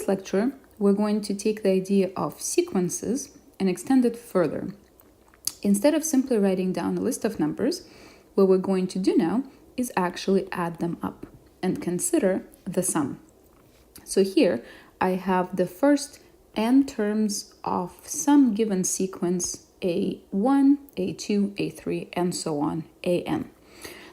this lecture, we're going to take the idea of sequences and extend it further. Instead of simply writing down a list of numbers, what we're going to do now is actually add them up and consider the sum. So here I have the first n terms of some given sequence a1, a2, a3, and so on, an.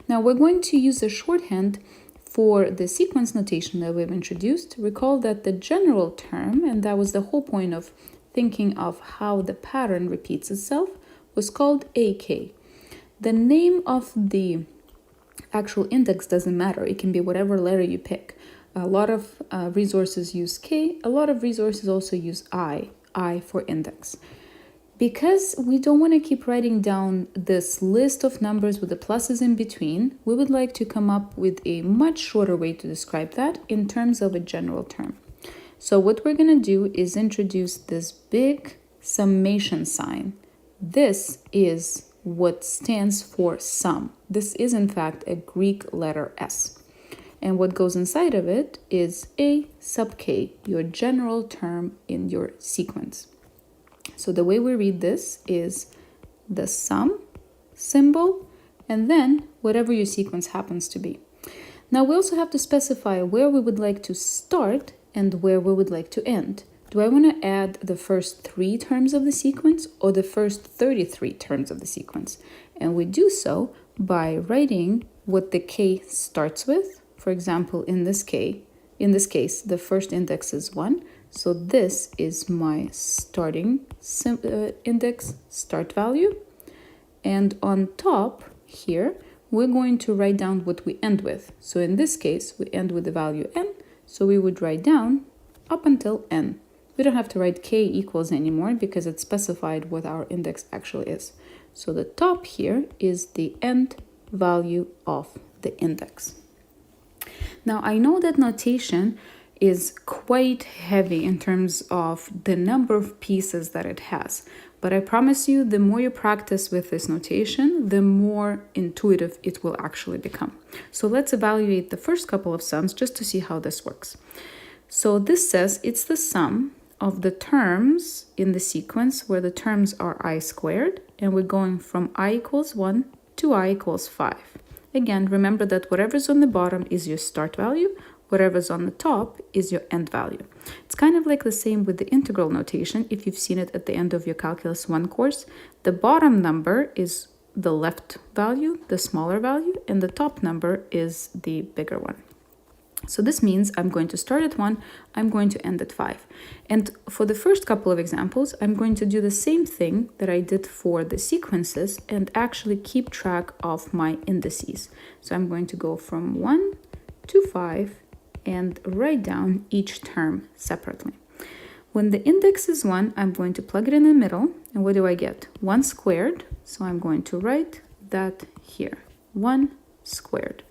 Now we're going to use a shorthand for the sequence notation that we've introduced. Recall that the general term, and that was the whole point of thinking of how the pattern repeats itself, was called AK. The name of the actual index doesn't matter. It can be whatever letter you pick. A lot of resources use K. A lot of resources also use I for index. Because we don't want to keep writing down this list of numbers with the pluses in between, we would like to come up with a much shorter way to describe that in terms of a general term. So what we're going to do is introduce this big summation sign. This is what stands for sum. This is in fact a Greek letter S. And what goes inside of it is A sub K, your general term in your sequence. So the way we read this is the sum symbol and then whatever your sequence happens to be. Now we also have to specify where we would like to start and where we would like to end. Do I want to add the first 3 terms of the sequence or the first 33 terms of the sequence? And we do so by writing what the K starts with. For example, in this case, the first index is 1. So this is my starting index start value. And on top here, we're going to write down what we end with. So in this case, we end with the value n. So we would write down up until n. We don't have to write k equals anymore because it's specified what our index actually is. So the top here is the end value of the index. Now I know that notation is quite heavy in terms of the number of pieces that it has. But I promise you, the more you practice with this notation, the more intuitive it will actually become. So let's evaluate the first couple of sums just to see how this works. So this says it's the sum of the terms in the sequence where the terms are I squared, and we're going from I equals 1 to I equals 5. Again, remember that whatever's on the bottom is your start value, whatever's on the top is your end value. It's kind of like the same with the integral notation. If you've seen it at the end of your Calculus 1 course, the bottom number is the left value, the smaller value, and the top number is the bigger one. So this means I'm going to start at 1, I'm going to end at 5. And for the first couple of examples, I'm going to do the same thing that I did for the sequences and actually keep track of my indices. So I'm going to go from 1 to 5 and write down each term separately. When the index is 1, I'm going to plug it in the middle. And what do I get? 1 squared. So I'm going to write that here. 1 squared.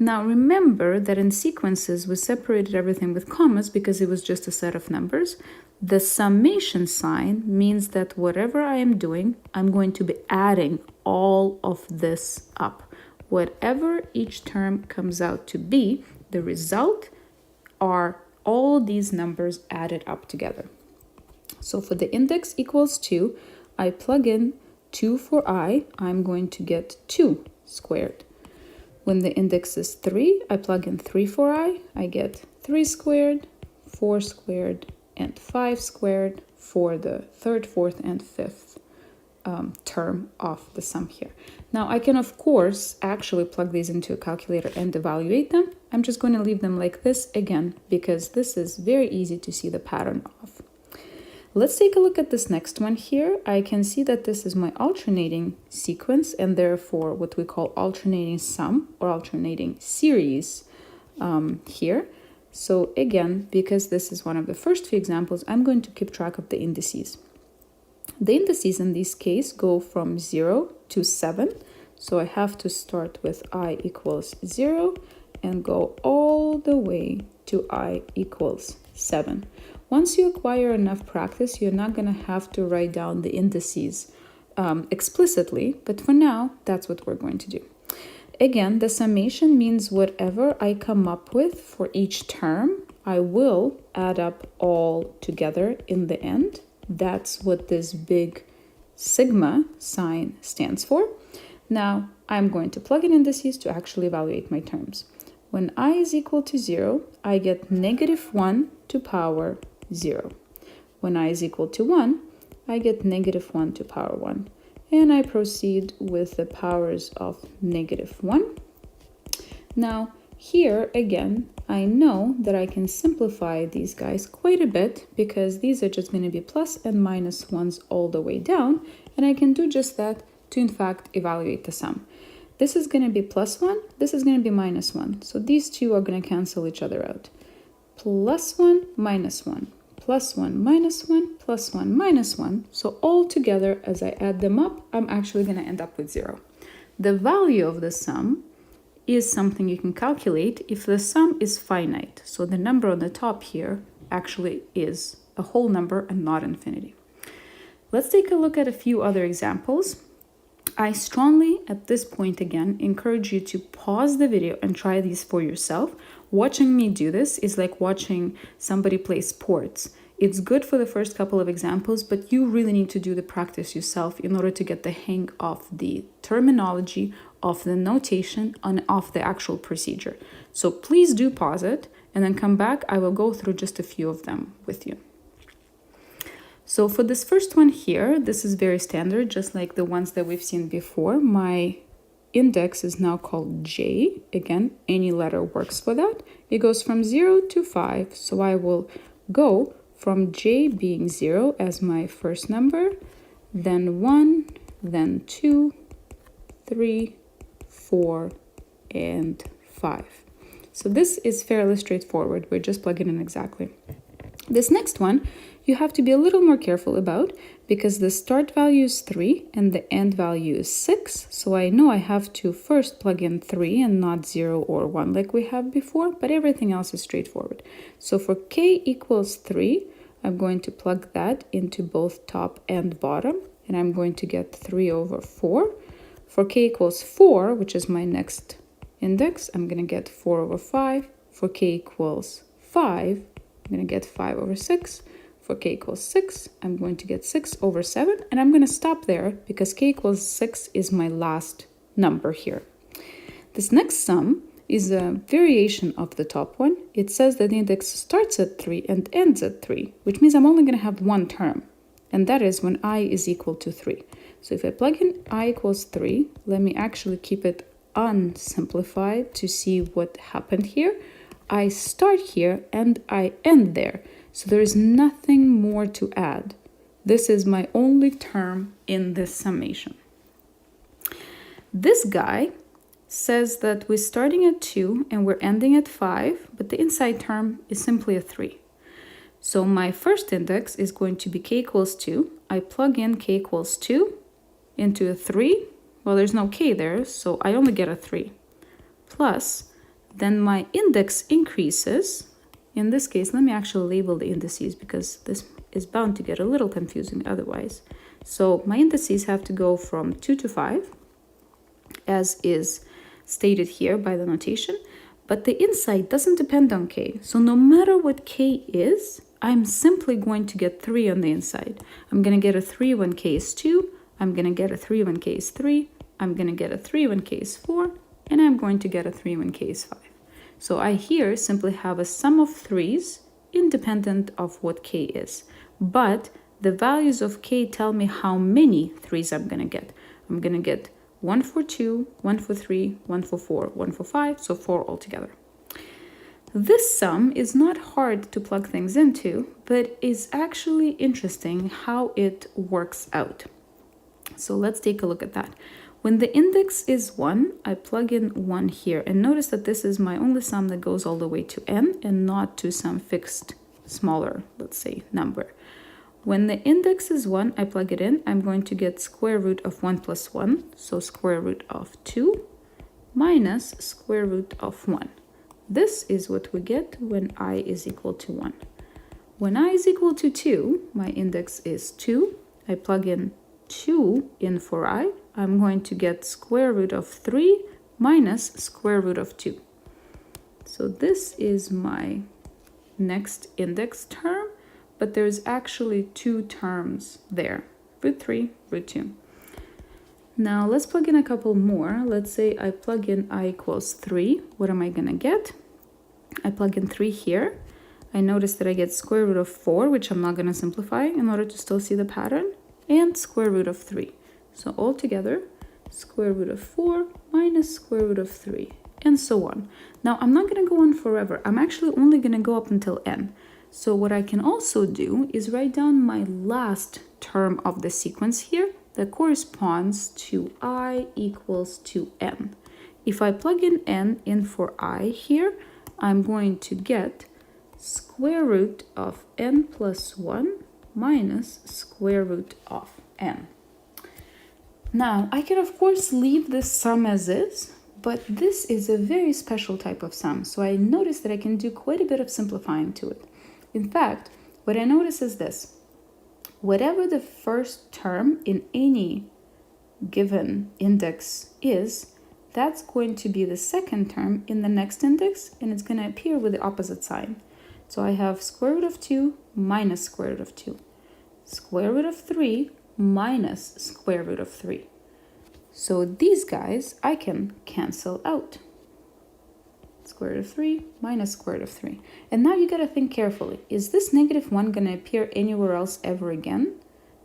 Now remember that in sequences, we separated everything with commas because it was just a set of numbers. The summation sign means that whatever I am doing, I'm going to be adding all of this up. Whatever each term comes out to be, the result are all these numbers added up together. So for the index equals 2, I plug in 2 for I, I'm going to get 2 squared. When the index is 3, I plug in 3 for I get 3 squared, 4 squared, and 5 squared for the third, fourth, and fifth term of the sum here. Now I can of course actually plug these into a calculator and evaluate them. I'm just going to leave them like this again because this is very easy to see the pattern of. Let's take a look at this next one here. I can see that this is my alternating sequence and therefore what we call alternating sum or alternating series here. So again, because this is one of the first few examples, I'm going to keep track of the indices. The indices in this case go from 0 to 7. So I have to start with I equals 0 and go all the way to I equals 7. Once you acquire enough practice, you're not going to have to write down the indices explicitly, but for now, that's what we're going to do. Again, the summation means whatever I come up with for each term, I will add up all together in the end. That's what this big sigma sign stands for. Now, I'm going to plug in indices to actually evaluate my terms. When I is equal to 0, I get -1 to power 0. When I is equal to 1, I get -1 to power 1. And I proceed with the powers of -1. Now, here again, I know that I can simplify these guys quite a bit because these are just going to be plus and minus ones all the way down. And I can do just that to, in fact, evaluate the sum. This is going to be +1, this is going to be -1. So these two are going to cancel each other out. +1, -1, +1, -1, +1, -1. So all together, as I add them up, I'm actually going to end up with 0. The value of the sum is something you can calculate if the sum is finite. So the number on the top here actually is a whole number and not infinity. Let's take a look at a few other examples. I strongly, at this point again, encourage you to pause the video and try these for yourself. Watching me do this is like watching somebody play sports. It's good for the first couple of examples, but you really need to do the practice yourself in order to get the hang of the terminology, of the notation, and of the actual procedure. So please do pause it and then come back. I will go through just a few of them with you. So for this first one here, this is very standard, just like the ones that we've seen before. My index is now called J. Again, any letter works for that. It goes from 0 to 5. So I will go from J being 0 as my first number, then 1, then 2, 3, 4, and 5. So this is fairly straightforward. We're just plugging in exactly. This next one, you have to be a little more careful about because the start value is 3 and the end value is 6. So I know I have to first plug in 3 and not 0 or 1 like we have before, but everything else is straightforward. So for k equals 3, I'm going to plug that into both top and bottom, and I'm going to get 3 over 4. For k equals 4, which is my next index, I'm going to get 4 over 5. For k equals 5, I'm going to get 5 over 6. For k equals 6, I'm going to get 6 over 7, and I'm going to stop there because k equals 6 is my last number here. This next sum is a variation of the top one. It says that the index starts at 3 and ends at 3, which means I'm only going to have one term, and that is when I is equal to 3. So if I plug in I equals 3, let me actually keep it unsimplified to see what happened here. I start here and I end there. So there is nothing more to add. This is my only term in this summation. This guy says that we're starting at 2 and we're ending at 5, but the inside term is simply a 3. So my first index is going to be k equals 2. I plug in k equals 2 into a 3. Well, there's no k there, so I only get a 3. Plus, then my index increases. In this case, let me actually label the indices because this is bound to get a little confusing otherwise. So my indices have to go from 2 to 5, as is stated here by the notation, but the inside doesn't depend on k. So no matter what k is, I'm simply going to get 3 on the inside. I'm going to get a 3 when k is 2, I'm going to get a 3 when k is 3, I'm going to get a 3 when k is 4, and I'm going to get a 3 when k is 5. So I here simply have a sum of 3's independent of what k is. But the values of k tell me how many 3's I'm going to get. I'm going to get 1 for 2, 1 for 3, 1 for 4, 1 for 5, so 4 altogether. This sum is not hard to plug things into, but is actually interesting how it works out. So let's take a look at that. When the index is 1, I plug in 1 here, and notice that this is my only sum that goes all the way to n and not to some fixed smaller, let's say, number. When the index is 1, I plug it in, I'm going to get square root of 1 plus 1, so square root of 2 minus square root of 1. This is what we get when I is equal to 1. When I is equal to 2, my index is 2, I plug in 2 in for I, I'm going to get square root of 3 minus square root of 2. So this is my next index term, but there's actually two terms there, root 3, root 2. Now let's plug in a couple more. Let's say I plug in I equals 3. What am I gonna get? I plug in 3 here. I notice that I get square root of 4, which I'm not gonna simplify in order to still see the pattern, and square root of 3. So altogether, square root of 4 minus square root of 3, and so on. Now, I'm not going to go on forever. I'm actually only going to go up until n. So what I can also do is write down my last term of the sequence here that corresponds to I equals to n. If I plug in n in for I here, I'm going to get square root of n plus 1 minus square root of n. Now, I can of course leave this sum as is, but this is a very special type of sum, so I notice that I can do quite a bit of simplifying to it. In fact, what I notice is this. Whatever the first term in any given index is, that's going to be the second term in the next index, and it's going to appear with the opposite sign. So I have square root of 2 minus square root of 2. Square root of 3 minus square root of 3. So these guys I can cancel out. Square root of 3 minus square root of 3. And now you gotta think carefully. Is this negative 1 gonna appear anywhere else ever again?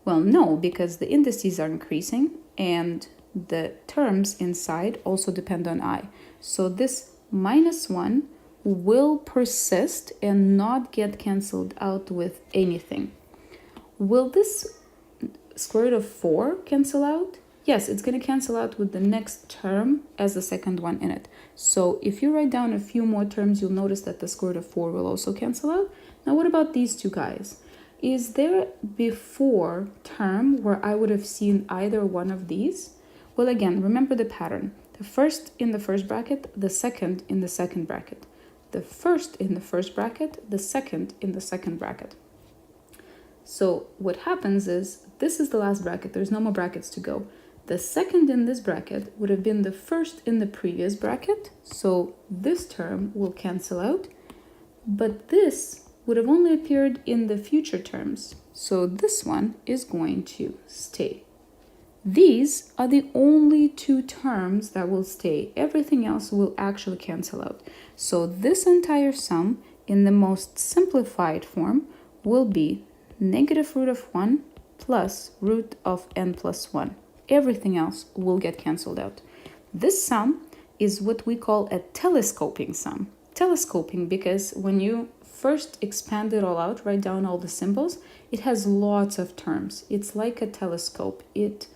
Well, no, because the indices are increasing and the terms inside also depend on I. So this minus 1 will persist and not get canceled out with anything. Will this square root of 4 cancel out? Yes, it's going to cancel out with the next term as the second one in it. So if you write down a few more terms, you'll notice that the square root of 4 will also cancel out. Now what about these two guys? Is there before term where I would have seen either one of these? Well, again, remember the pattern. The first in the first bracket, the second in the second bracket. The first in the first bracket, the second in the second bracket. So what happens is, this is the last bracket, there's no more brackets to go. The second in this bracket would have been the first in the previous bracket, so this term will cancel out, but this would have only appeared in the future terms, so this one is going to stay. These are the only two terms that will stay. Everything else will actually cancel out. So this entire sum in the most simplified form will be negative root of 1 plus root of n plus 1. Everything else will get cancelled out. This sum is what we call a telescoping sum. Telescoping because when you first expand it all out, write down all the symbols, it has lots of terms. It's like a telescope. It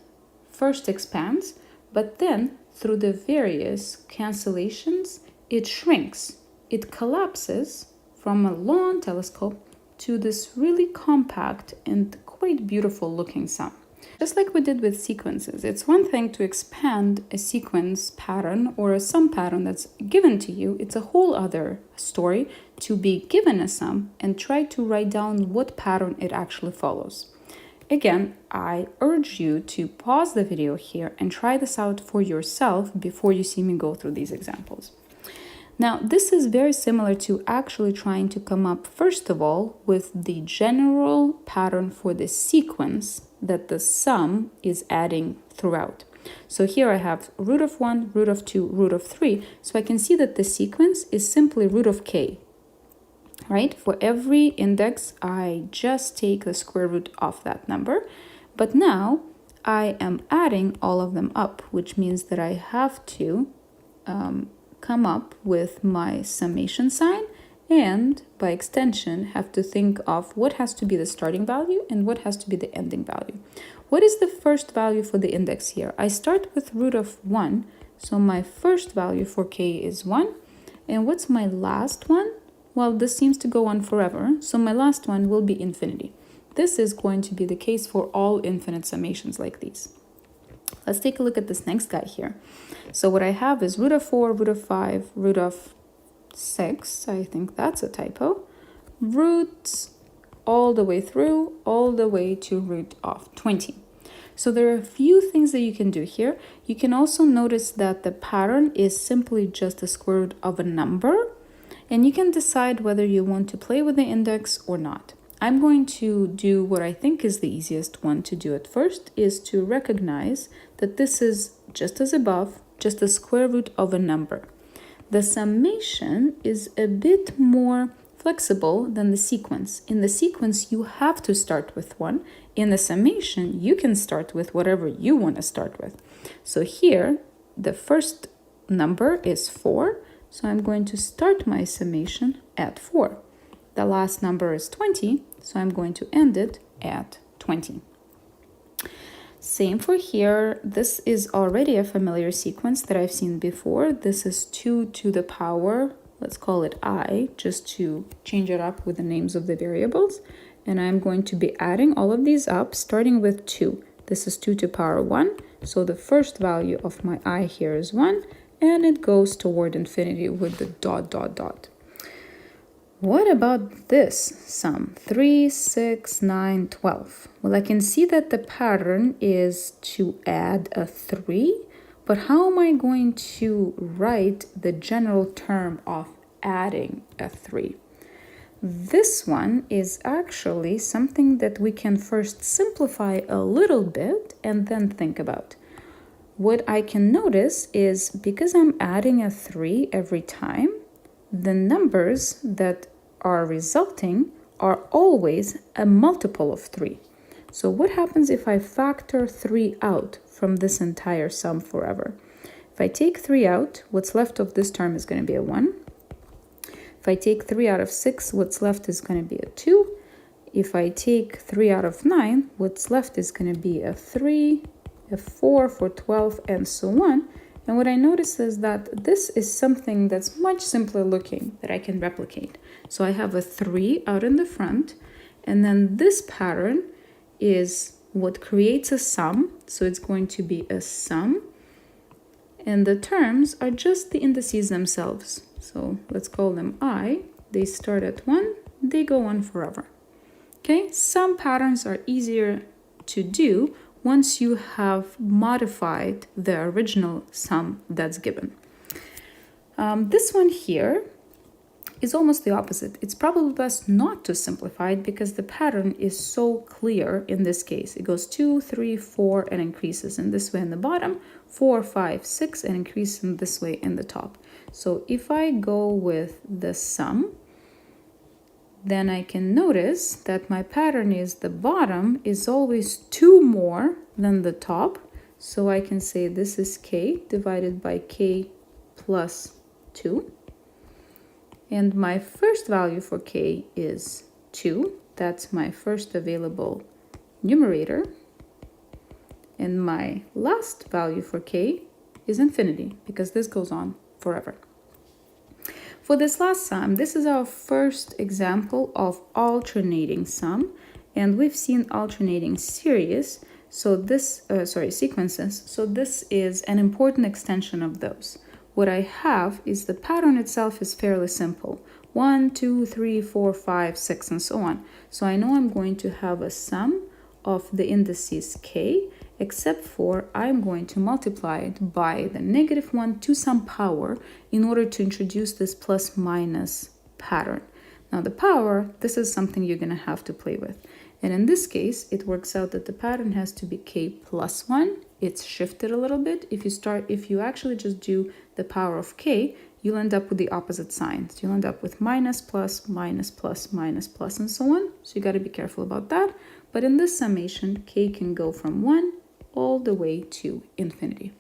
first expands, but then through the various cancellations, it shrinks. It collapses from a long telescope to this really compact and quite beautiful looking sum. Just like we did with sequences, it's one thing to expand a sequence pattern or a sum pattern that's given to you. It's a whole other story to be given a sum and try to write down what pattern it actually follows. Again, I urge you to pause the video here and try this out for yourself before you see me go through these examples. Now, this is very similar to actually trying to come up, first of all, with the general pattern for the sequence that the sum is adding throughout. So here I have root of 1, root of 2, root of 3. So I can see that the sequence is simply root of k, right? For every index, I just take the square root of that number. But now I am adding all of them up, which means that I have to come up with my summation sign and by extension have to think of what has to be the starting value and what has to be the ending value. What is the first value for the index here? I start with root of 1, so my first value for k is 1. And what's my last one? Well, this seems to go on forever, so my last one will be infinity. This is going to be the case for all infinite summations like these. Let's take a look at this next guy here. So what I have is root of 4, root of 5, root of 6, I think that's a typo, roots all the way through, all the way to root of 20. So there are a few things that you can do here. You can also notice that the pattern is simply just the square root of a number. And you can decide whether you want to play with the index or not. I'm going to do what I think is the easiest one to do at first, is to recognize that this is just as above, just the square root of a number. The summation is a bit more flexible than the sequence. In the sequence, you have to start with 1. In the summation, you can start with whatever you want to start with. So here, the first number is 4. So I'm going to start my summation at 4. The last number is 20, so I'm going to end it at 20. Same for here. This is already a familiar sequence that I've seen before. This is 2 to the power, let's call it I, just to change it up with the names of the variables. And I'm going to be adding all of these up, starting with 2. This is 2 to the power 1, so the first value of my I here is 1, and it goes toward infinity with the dot, dot, dot. What about this sum? 3, 6, 9, 12. Well, I can see that the pattern is to add a 3, but how am I going to write the general term of adding a 3? This one is actually something that we can first simplify a little bit and then think about. What I can notice is because I'm adding a 3 every time, the numbers that are resulting are always a multiple of 3. So what happens if I factor 3 out from this entire sum forever? If I take 3 out, what's left of this term is going to be a 1. If I take 3 out of 6, what's left is going to be a 2. If I take 3 out of 9, what's left is going to be a 3, a 4 for 12, and so on. And what I notice is that this is something that's much simpler looking that I can replicate. So I have a 3 out in the front, and then this pattern is what creates a sum. So it's going to be a sum, and the terms are just the indices themselves. So let's call them I. They start at 1, they go on forever. Okay, some patterns are easier to do once you have modified the original sum that's given. This one here is almost the opposite. It's probably best not to simplify it because the pattern is so clear in this case. It goes 2, 3, 4 and increases in this way in the bottom, 4, 5, 6 and increases in this way in the top. So if I go with the sum, then I can notice that my pattern is the bottom is always 2 more than the top. So I can say this is k divided by k plus 2. And my first value for k is 2. That's my first available numerator. And my last value for k is infinity, because this goes on forever. For this last sum, this is our first example of alternating sum, and we've seen alternating series, so this, sequences, so this is an important extension of those. What I have is the pattern itself is fairly simple. 1, 2, 3, 4, 5, 6, and so on. So I know I'm going to have a sum of the indices k, except for I'm going to multiply it by the -1 to some power in order to introduce this plus minus pattern. Now the power, this is something you're going to have to play with. And in this case, it works out that the pattern has to be k plus 1. It's shifted a little bit. If you actually just do the power of k, you'll end up with the opposite signs. You'll end up with minus, plus, minus, plus, minus, plus, and so on. So you got to be careful about that. But in this summation, k can go from 1 all the way to infinity.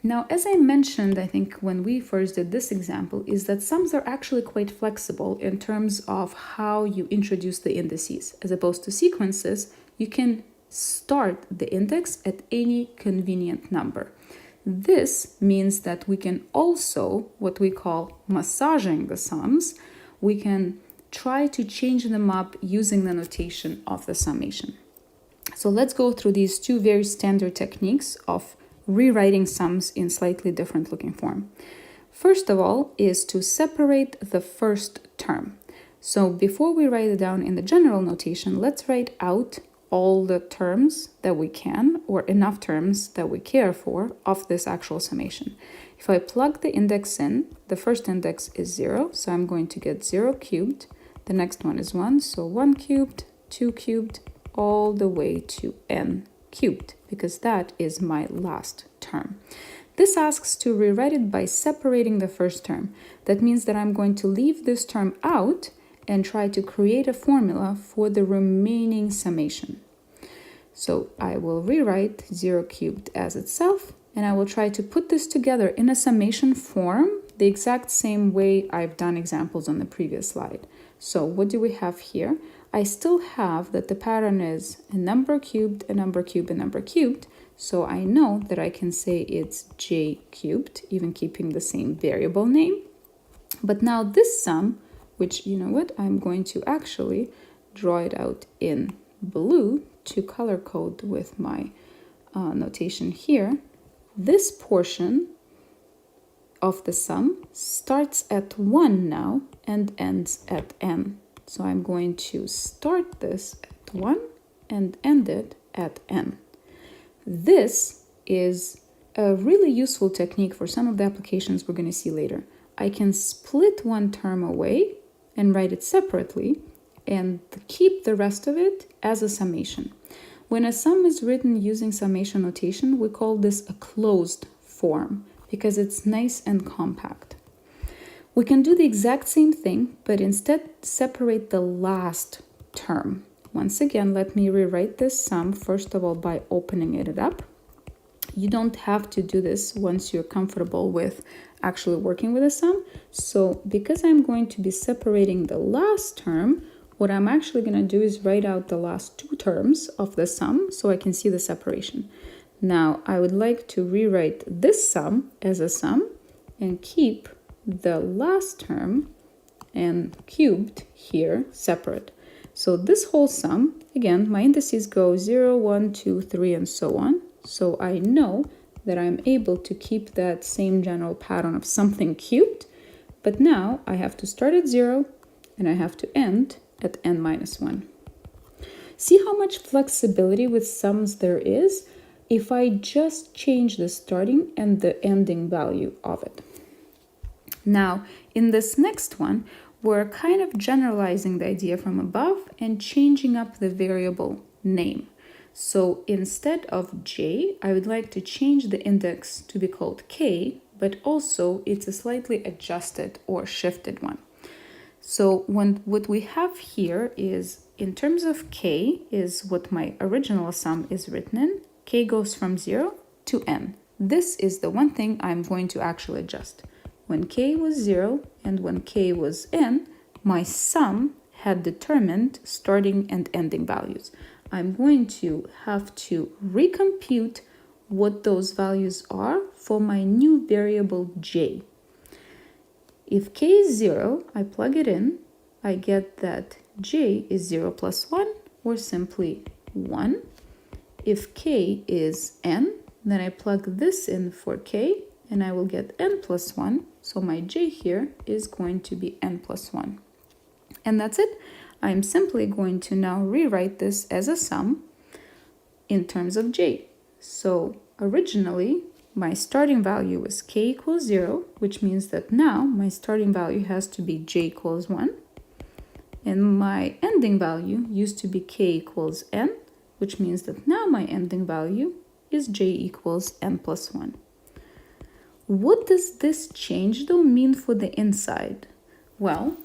Now, as I mentioned, I think when we first did this example, is that sums are actually quite flexible in terms of how you introduce the indices. As opposed to sequences, you can start the index at any convenient number. This means that we can also, what we call massaging the sums, we can try to change them up using the notation of the summation. So let's go through these two very standard techniques of rewriting sums in slightly different looking form. First of all is to separate the first term. So before we write it down in the general notation, let's write out all the terms that we can, or enough terms that we care for, of this actual summation. If I plug the index in, the first index is 0, so I'm going to get 0 cubed. The next one is 1, so 1 cubed, 2 cubed, all the way to n cubed, because that is my last term. This asks to rewrite it by separating the first term. That means that I'm going to leave this term out and try to create a formula for the remaining summation. So I will rewrite 0 cubed as itself, and I will try to put this together in a summation form, the exact same way I've done examples on the previous slide. So what do we have here? I still have that the pattern is a number cubed, a number cubed, a number cubed. So I know that I can say it's j cubed, even keeping the same variable name. But now this sum, which, you know what, I'm going to actually draw it out in blue to color code with my notation here. This portion of the sum starts at 1 now and ends at n. So I'm going to start this at 1 and end it at n. This is a really useful technique for some of the applications we're going to see later. I can split one term away and write it separately and keep the rest of it as a summation. When a sum is written using summation notation, we call this a closed form because it's nice and compact. We can do the exact same thing, but instead separate the last term. Once again, let me rewrite this sum, first of all, by opening it up. You don't have to do this once you're comfortable with actually working with a sum. So because I'm going to be separating the last term, what I'm actually going to do is write out the last two terms of the sum so I can see the separation. Now, I would like to rewrite this sum as a sum and keep the last term and cubed here separate. So this whole sum, again, my indices go 0, 1, 2, 3, and so on. So I know that I'm able to keep that same general pattern of something cubed, but now I have to start at 0 and I have to end at n minus 1. See how much flexibility with sums there is if I just change the starting and the ending value of it. Now, in this next one, we're kind of generalizing the idea from above and changing up the variable name. So instead of j, I would like to change the index to be called k, but also it's a slightly adjusted or shifted one. So what we have here is, in terms of k, is what my original sum is written in. K goes from 0 to n. This is the one thing I'm going to actually adjust. When k was 0 and when k was n, my sum had determined starting and ending values. I'm going to have to recompute what those values are for my new variable j. If k is 0, I plug it in, I get that j is 0 plus 1, or simply 1. If k is n, then I plug this in for k, and I will get n plus 1, so my j here is going to be n plus 1. And that's it. I'm simply going to now rewrite this as a sum in terms of j. So originally, my starting value was k equals 0, which means that now my starting value has to be j equals 1. And my ending value used to be k equals n, which means that now my ending value is j equals n plus 1. What does this change, though, mean for the inside? Well,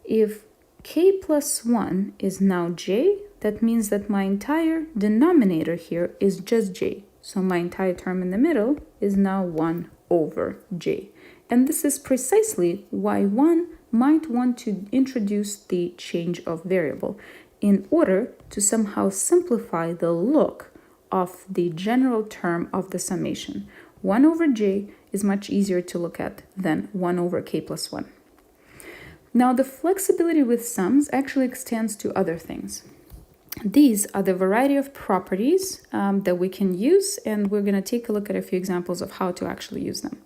if k plus 1 is now j, that means that my entire denominator here is just j. So my entire term in the middle is now 1 over j. And this is precisely why one might want to introduce the change of variable in order to somehow simplify the look of the general term of the summation. 1 over j is much easier to look at than 1 over k plus 1. Now, the flexibility with sums actually extends to other things. These are the variety of properties that we can use, and we're going to take a look at a few examples of how to actually use them.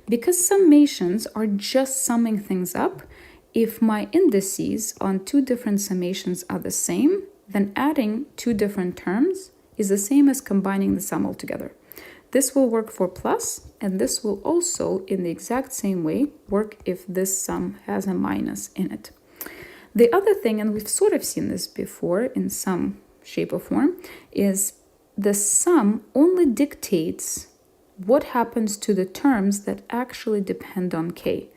Because summations are just summing things up, if my indices on two different summations are the same, then adding two different terms is the same as combining the sum altogether. This will work for plus, and this will also, in the exact same way, work if this sum has a minus in it. The other thing, and we've sort of seen this before in some shape or form, is the sum only dictates what happens to the terms that actually depend on k.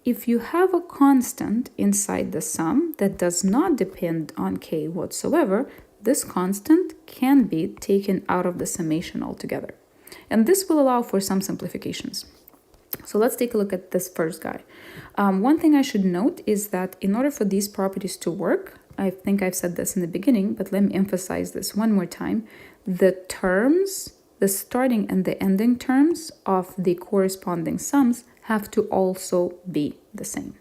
If you have a constant inside the sum that does not depend on k whatsoever, this constant can be taken out of the summation altogether. And this will allow for some simplifications. So let's take a look at this first guy. One thing I should note is that in order for these properties to work, I think I've said this in the beginning, but let me emphasize this one more time. The terms, the starting and the ending terms of the corresponding sums have to also be the same.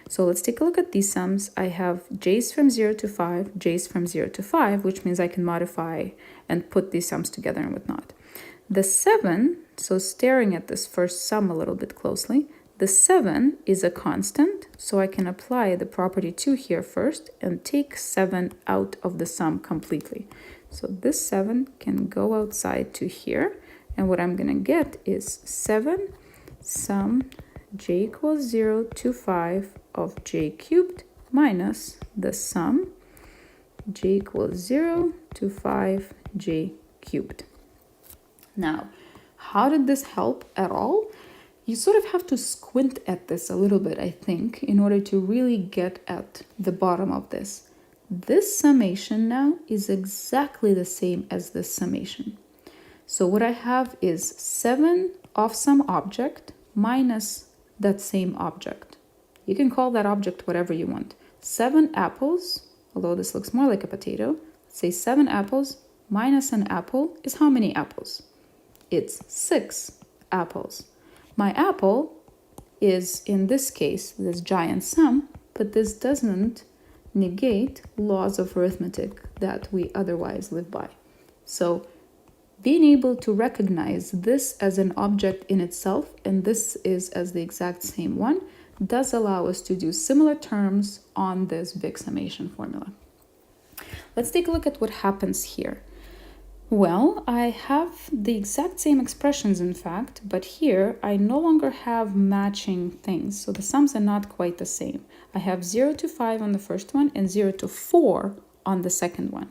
So let's take a look at these sums. I have j's from 0 to 5, j's from 0 to 5, which means I can modify and put these sums together and whatnot. The 7, so staring at this first sum a little bit closely, the 7 is a constant, so I can apply the property 2 here first and take 7 out of the sum completely. So this 7 can go outside to here, and what I'm going to get is 7 sum j equals 0 to 5 of j cubed minus the sum j equals 0 to 5 j cubed. Now, how did this help at all? You sort of have to squint at this a little bit, I think, in order to really get at the bottom of this. This summation now is exactly the same as this summation. So what I have is 7 of some object minus that same object. You can call that object whatever you want. 7 apples, although this looks more like a potato, let's say 7 apples minus an apple is how many apples? It's 6 apples. My apple is, in this case, this giant sum, but this doesn't negate laws of arithmetic that we otherwise live by. So being able to recognize this as an object in itself, and this is as the exact same one, does allow us to do similar terms on this big summation formula. Let's take a look at what happens here. Well, I have the exact same expressions, in fact, but here I no longer have matching things, so the sums are not quite the same. I have 0 to 5 on the first one and 0 to 4 on the second one.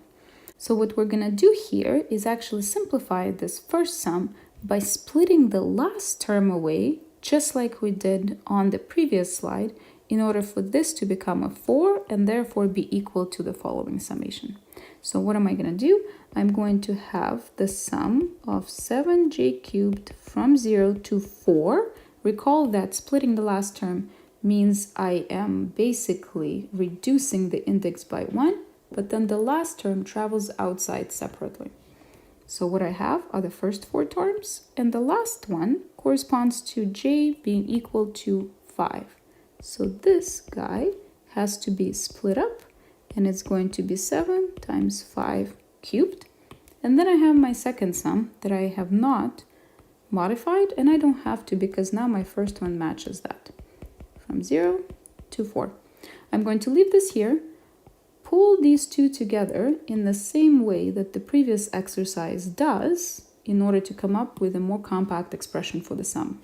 So what we're going to do here is actually simplify this first sum by splitting the last term away, just like we did on the previous slide, in order for this to become a 4 and therefore be equal to the following summation. So what am I going to do? I'm going to have the sum of 7j cubed from 0 to 4. Recall that splitting the last term means I am basically reducing the index by 1, but then the last term travels outside separately. So what I have are the first 4 terms, and the last one corresponds to j being equal to 5. So this guy has to be split up, and it's going to be 7 times 5 cubed. And then I have my second sum that I have not modified, and I don't have to because now my first one matches that. From 0 to 4. I'm going to leave this here, pull these two together in the same way that the previous exercise does in order to come up with a more compact expression for the sum.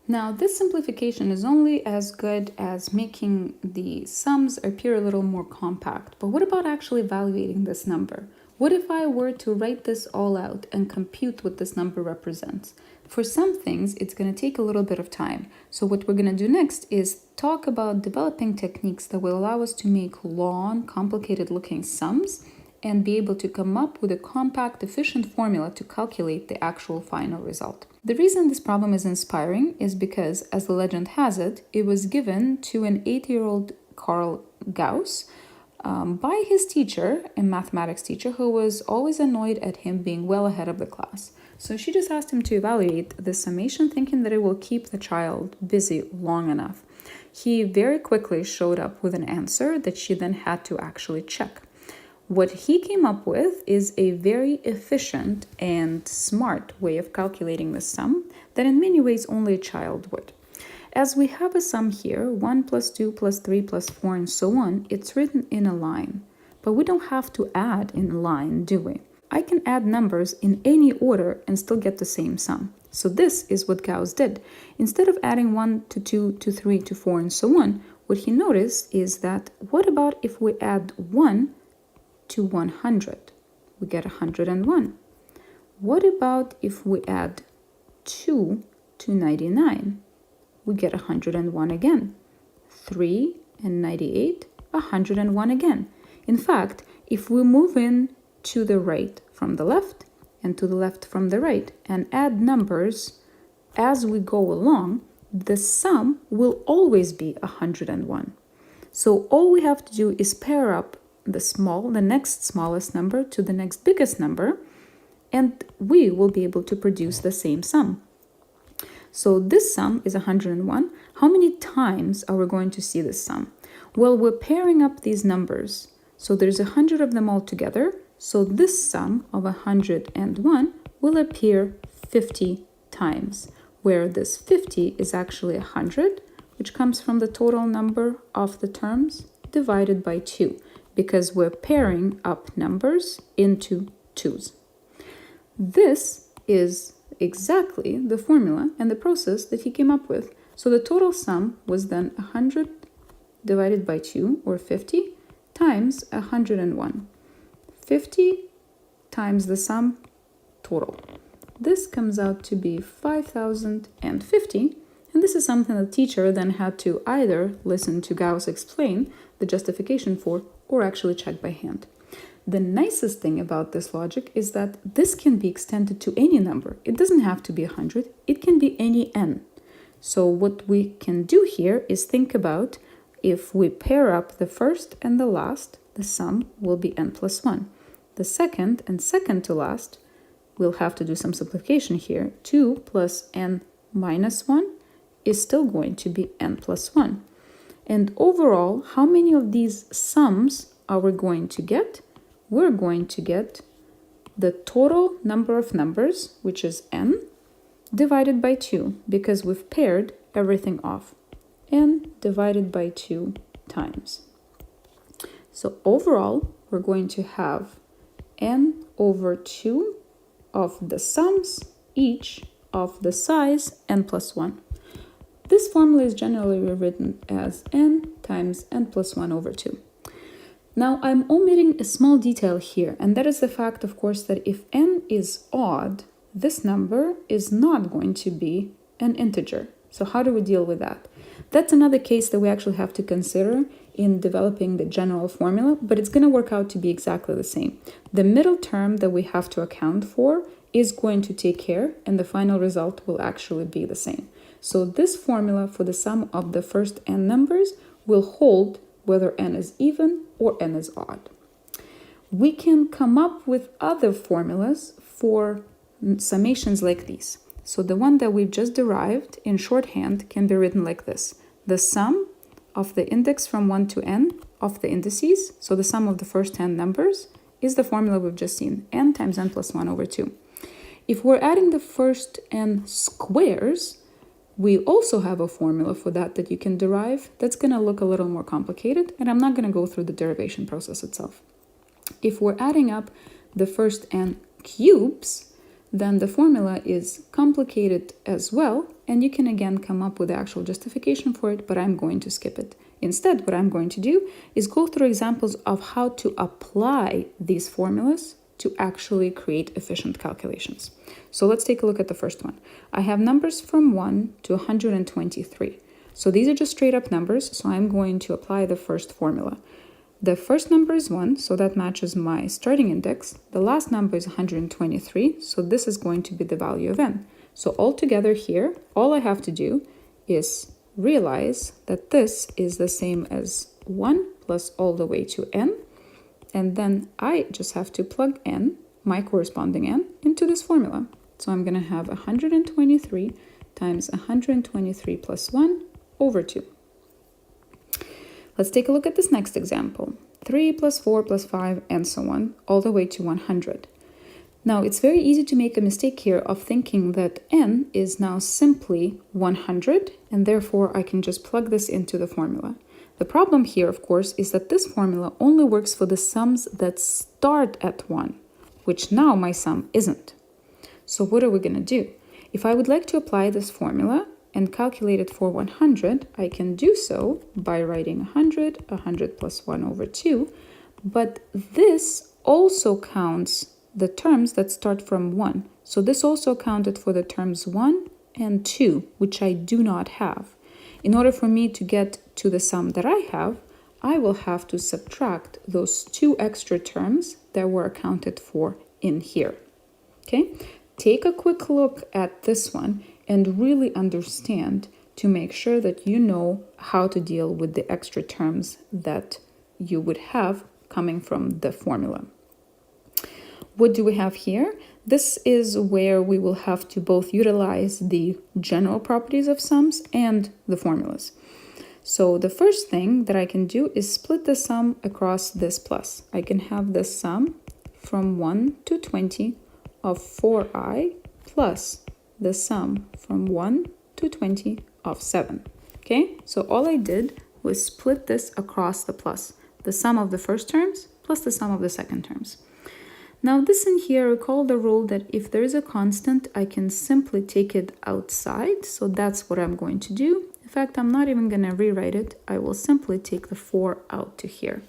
Now, this simplification is only as good as making the sums appear a little more compact. But what about actually evaluating this number? What if I were to write this all out and compute what this number represents? For some things, it's going to take a little bit of time. So what we're going to do next is talk about developing techniques that will allow us to make long, complicated-looking sums and be able to come up with a compact, efficient formula to calculate the actual final result. The reason this problem is inspiring is because, as the legend has it, it was given to an 8-year-old Carl Gauss by his teacher, a mathematics teacher, who was always annoyed at him being well ahead of the class. So she just asked him to evaluate the summation, thinking that it will keep the child busy long enough. He very quickly showed up with an answer that she then had to actually check. What he came up with is a very efficient and smart way of calculating the sum that in many ways only a child would. As we have a sum here, 1 plus 2 plus 3 plus 4 and so on, it's written in a line. But we don't have to add in a line, do we? I can add numbers in any order and still get the same sum. So this is what Gauss did. Instead of adding 1 to 2 to 3 to 4 and so on, what he noticed is that what about if we add 1 to 100? We get 101. What about if we add 2 to 99? We get 101 again. 3 and 98, 101 again. In fact, if we move in to the right from the left and to the left from the right and add numbers as we go along, the sum will always be 101. So all we have to do is pair up the next smallest number to the next biggest number, and we will be able to produce the same sum. So this sum is 101. How many times are we going to see this sum? Well, we're pairing up these numbers. So there's 100 of them all together. So this sum of 101 will appear 50 times, where this 50 is actually 100, which comes from the total number of the terms divided by 2, because we're pairing up numbers into 2's. This is exactly the formula and the process that he came up with. So the total sum was then 100 divided by 2, or 50, times 101. 50 times the sum total. This comes out to be 5,050, and this is something the teacher then had to either listen to Gauss explain the justification for or actually check by hand. The nicest thing about this logic is that this can be extended to any number. It doesn't have to be 100, it can be any n. So what we can do here is think about if we pair up the first and the last, the sum will be n plus 1. The second and second to last, we'll have to do some simplification here. 2 plus n minus 1 is still going to be n plus 1. And overall, how many of these sums are we going to get? We're going to get the total number of numbers, which is n, divided by 2, because we've paired everything off. N divided by 2 times. So overall, we're going to have n over 2 of the sums, each of the size n plus 1. This formula is generally rewritten as n times n plus 1 over 2. Now, I'm omitting a small detail here, and that is the fact, of course, that if n is odd, this number is not going to be an integer. So how do we deal with that? That's another case that we actually have to consider in developing the general formula, but it's going to work out to be exactly the same. The middle term that we have to account for is going to take care, and the final result will actually be the same. So this formula for the sum of the first n numbers will hold whether n is even or n is odd. We can come up with other formulas for summations like these. So the one that we've just derived in shorthand can be written like this. The sum of the index from 1 to n of the indices, so the sum of the first n numbers, is the formula we've just seen, n times n plus 1 over 2. If we're adding the first n squares, we also have a formula for that you can derive that's going to look a little more complicated, and I'm not going to go through the derivation process itself. If we're adding up the first n cubes, then the formula is complicated as well, and you can again come up with the actual justification for it, but I'm going to skip it. Instead, what I'm going to do is go through examples of how to apply these formulas to actually create efficient calculations. So let's take a look at the first one. I have numbers from 1 to 123. So these are just straight up numbers, so I'm going to apply the first formula. The first number is 1, so that matches my starting index. The last number is 123, so this is going to be the value of n. So altogether here, all I have to do is realize that this is the same as 1 plus all the way to n, and then I just have to plug n, my corresponding n, into this formula. So I'm going to have 123 times 123 plus 1 over 2. Let's take a look at this next example. 3 plus 4 plus 5 and so on, all the way to 100. Now, it's very easy to make a mistake here of thinking that n is now simply 100, and therefore I can just plug this into the formula. The problem here, of course, is that this formula only works for the sums that start at 1. which now my sum isn't. So what are we going to do? If I would like to apply this formula and calculate it for 100, I can do so by writing 100 plus 1 over 2, but this also counts the terms that start from 1. So this also counted for the terms 1 and 2, which I do not have. In order for me to get to the sum that I have, I will have to subtract those 2 extra terms that were accounted for in here. Okay? Take a quick look at this one and really understand to make sure that you know how to deal with the extra terms that you would have coming from the formula. What do we have here? This is where we will have to both utilize the general properties of sums and the formulas. So the first thing that I can do is split the sum across this plus. I can have the sum from 1 to 20 of 4i plus the sum from 1 to 20 of 7. Okay, so all I did was split this across the plus. The sum of the first terms plus the sum of the second terms. Now this in here, recall the rule that if there is a constant, I can simply take it outside. So that's what I'm going to do. In fact, I'm not even going to rewrite it. I will simply take the 4 out to here.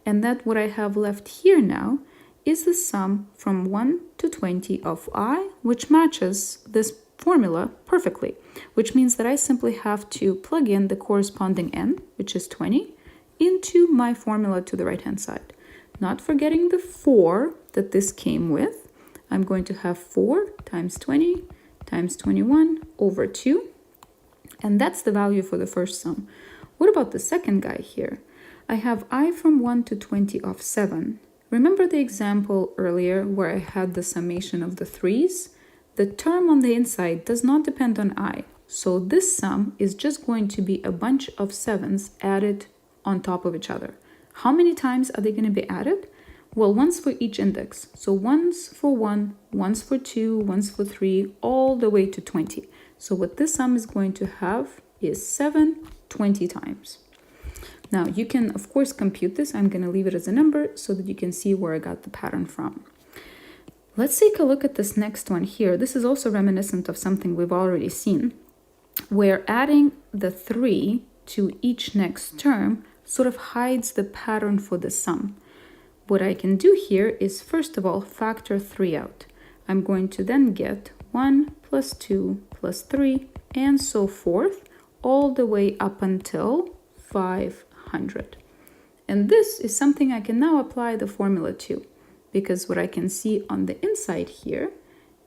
And that what I have left here now is the sum from 1 to 20 of I, which matches this formula perfectly, which means that I simply have to plug in the corresponding n, which is 20, into my formula to the right-hand side. Not forgetting the 4 that this came with, I'm going to have 4 times 20 times 21 over 2, and that's the value for the first sum. What about the second guy here? I have I from 1 to 20 of 7. Remember the example earlier where I had the summation of the 3's? The term on the inside does not depend on I, so this sum is just going to be a bunch of 7's added on top of each other. How many times are they going to be added? Well, once for each index. So once for 1, once for 2, once for 3, all the way to 20. So what this sum is going to have is 7 20 times. Now you can, of course, compute this. I'm going to leave it as a number so that you can see where I got the pattern from. Let's take a look at this next one here. This is also reminiscent of something we've already seen, where adding the 3 to each next term sort of hides the pattern for the sum. What I can do here is, first of all, factor 3 out. I'm going to then get 1 plus 2 plus 3 and so forth, all the way up until 500. And this is something I can now apply the formula to, because what I can see on the inside here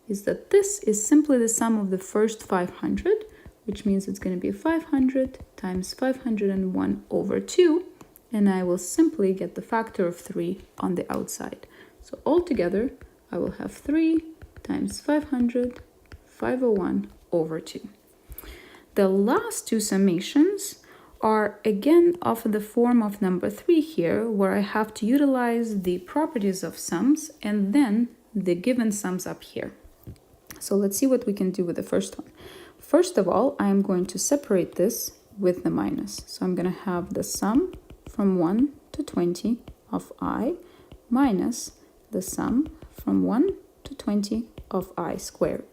is that this is simply the sum of the first 500, which means it's going to be 500 times 501 over 2, and I will simply get the factor of 3 on the outside. So altogether, I will have 3 times 500, 501 over 2. The last two summations are again of the form of number 3 here, where I have to utilize the properties of sums and then the given sums up here. So let's see what we can do with the first one. First of all, I am going to separate this with the minus. So I'm going to have the sum from 1 to 20 of I minus the sum from 1 to 20 of I squared.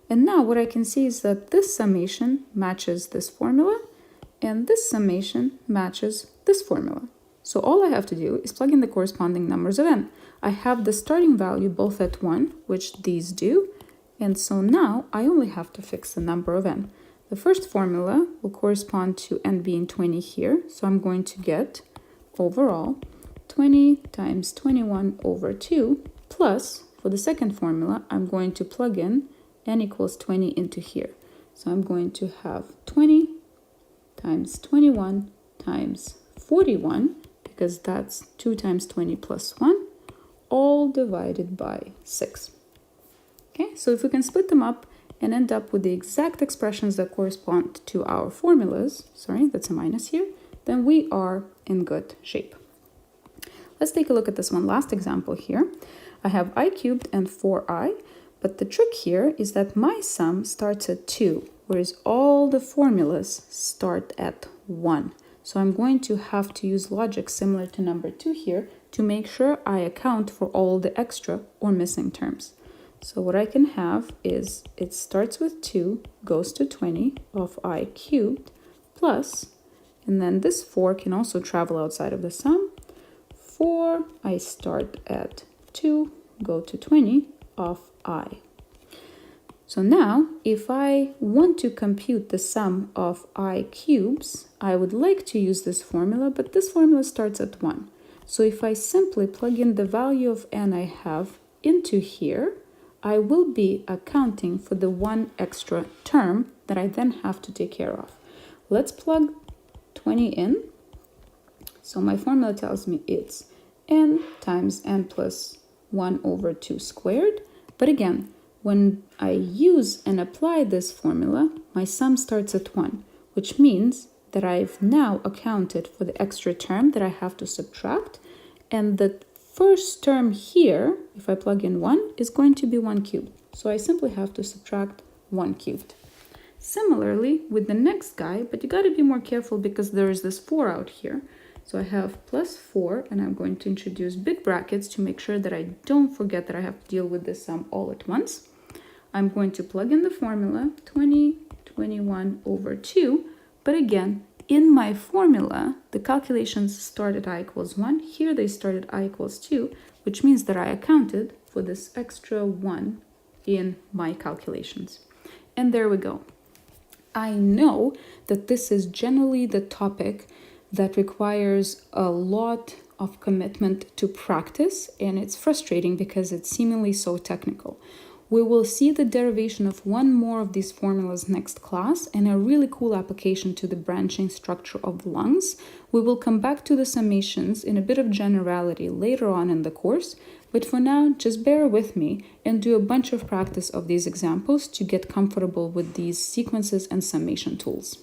And now what I can see is that this summation matches this formula, and this summation matches this formula. So all I have to do is plug in the corresponding numbers of n. I have the starting value both at 1, which these do, and so now I only have to fix the number of n. The first formula will correspond to n being 20 here, so I'm going to get overall 20 times 21 over 2 plus, for the second formula, I'm going to plug in n equals 20 into here. So I'm going to have 20 times 21 times 41, because that's 2 times 20 plus 1, all divided by 6. Okay, so if we can split them up and end up with the exact expressions that correspond to our formulas, sorry, that's a minus here, then we are in good shape. Let's take a look at this one last example here. I have I cubed and 4i, but the trick here is that my sum starts at 2, whereas all the formulas start at 1. So I'm going to have to use logic similar to number 2 here to make sure I account for all the extra or missing terms. So what I can have is it starts with 2, goes to 20 of I cubed, plus, and then this 4 can also travel outside of the sum. 4, I start at 2, go to 20 of I. So now, if I want to compute the sum of I cubes, I would like to use this formula, but this formula starts at 1. So if I simply plug in the value of n I have into here, I will be accounting for the one extra term that I then have to take care of. Let's plug 20 in. So my formula tells me it's n times n plus 1 over 2 squared. But again, when I use and apply this formula, my sum starts at 1, which means that I've now accounted for the extra term that I have to subtract. And the first term here, if I plug in 1, is going to be 1 cubed. So I simply have to subtract 1 cubed. Similarly, with the next guy, but you got to be more careful because there is this 4 out here. So I have plus 4, and I'm going to introduce big brackets to make sure that I don't forget that I have to deal with this sum all at once. I'm going to plug in the formula, 21 over 2. But again, in my formula, the calculations start at I equals 1. Here they start at I equals 2, which means that I accounted for this extra 1 in my calculations. And there we go. I know that this is generally the topic that requires a lot of commitment to practice, and it's frustrating because it's seemingly so technical. We will see the derivation of one more of these formulas next class and a really cool application to the branching structure of the lungs. We will come back to the summations in a bit of generality later on in the course, but for now, just bear with me and do a bunch of practice of these examples to get comfortable with these sequences and summation tools.